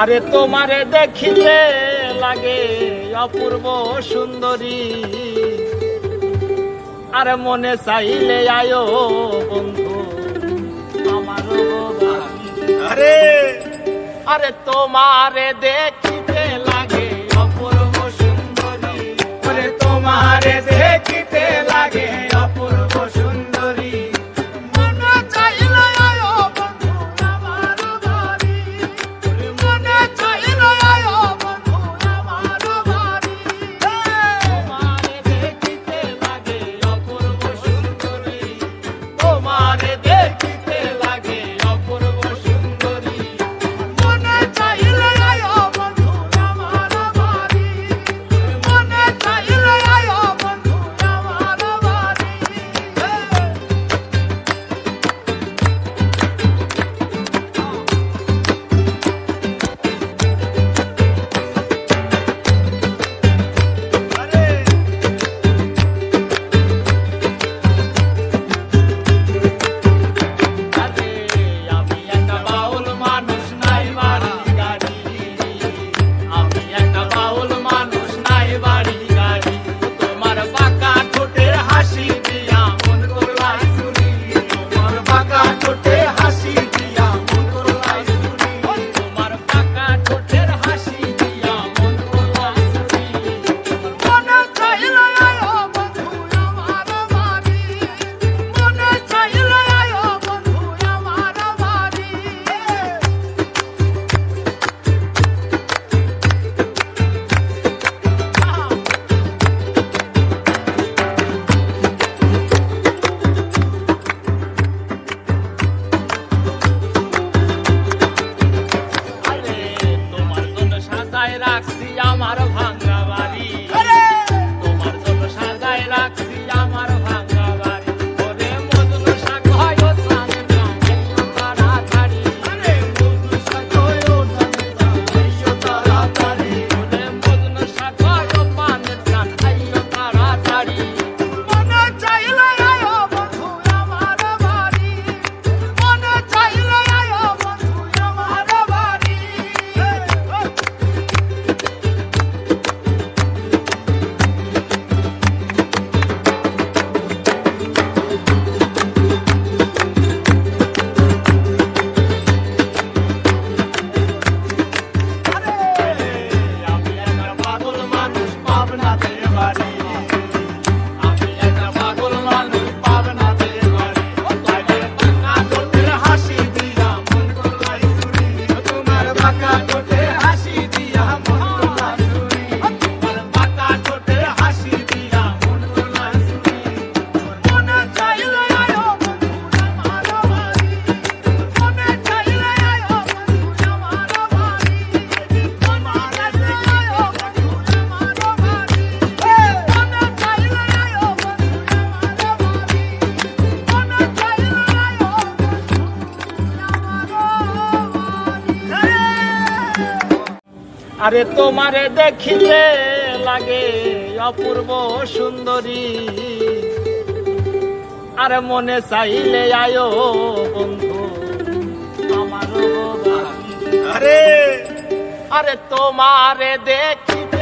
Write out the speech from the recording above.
আরে তোমারে দেখিতে লাগে অপূর্ব সুন্দরী, আরে মনে চাইলে আয়ো বন্ধু আমার বাড়ি। আরে আরে তোমারে দেখিতে লাগে অপূর্ব সুন্দরী, আরে তোমারে দেখিতে লাগে অপূর্ব সুন্দরী, মনে চাইলে আয়ো বন্ধু আমার বাড়ি, মনে চাইলে আয়ো বন্ধু আমার বাড়ি। তোমারে দেখিতে লাগে অপূর্ব সুন্দরী, তোমারে দেখিতে লাগে অপূর্ব সুন্দরী, মনে চাইলে আয়ো বন্ধু আমার বাড়ি, মনে চাইলে আয়ো বন্ধু আমার বাড়ি। আমি একটা বাউল মানুষ নাই বাড়ি গাড়ি, আমি একটা বাউল মানুষ নাই বাড়ি গাড়ি, তোমার বাঁকা ঠোঁটের হাসি দিয়া মন করলাই চুরি, তোমার বাঁকা ঠোঁটে হাসি দিয়া মন করলাই চুরি, তোমার বাঁকা ঠোঁটের হাসি দিয়া মন করলাই চুরি, মনে চাইলে আয়ো বন্ধু আমার বাড়ি, মনে চাইলে আয়ো বন্ধু আমার বাড়ি। আরে তোমার জন্য সাজায় রাখছি আমার ভাঙা বাড়ি, তোমার জন্য সাজায় রাখছি আমার ভাঙা বাড়ি, ওরে মজনু শাক হয় ও সানের গান আইও তাড়াতাড়ি, আরে মজনু শাক হয় ও সানের গান আইও তাড়াতাড়ি, ওরে মজনু শাক হয় ও পানের গান আইও তাড়াতাড়ি, মনে চাইলে আয়ো বন্ধু আমার বাড়ি, মনে চাইলে আয়ো বন্ধু আমার বাড়ি। আমি একটা পাগল মানুষ পাবনাতে বাড়ি, আমি একটা পাগল মানুষ পাবনাতে বাড়ি, তাইলে বাঁকা ঠোঁটের হাসি দিয়া মন করলাই চুরি, তোমার বাঁকা ঠোঁটের হাসি দিয়া মন করলাই চুরি, তোমার বাঁকা ঠোঁটের হাসি দিয়া মন করলাই চুরি, মনে চাইলে আয়ো বন্ধু আমার বাড়ি, মনে চাইলে আয়ো বন্ধু আমার বাড়ি, মনে চাইলে আয়ো বন্ধু আমার বাড়ি, মনে চাইলে আয়ো বন্ধু আমার বাড়ি, মনে চাইলে আয়ো বন্ধু আমার বাড়ি। আরে তোমারে দেখিতে লাগে অপূর্ব সুন্দরী, আরে মনে চাইলে আয়ো বন্ধু আমার বাড়ি। আরে আরে তোমারে দেখিতে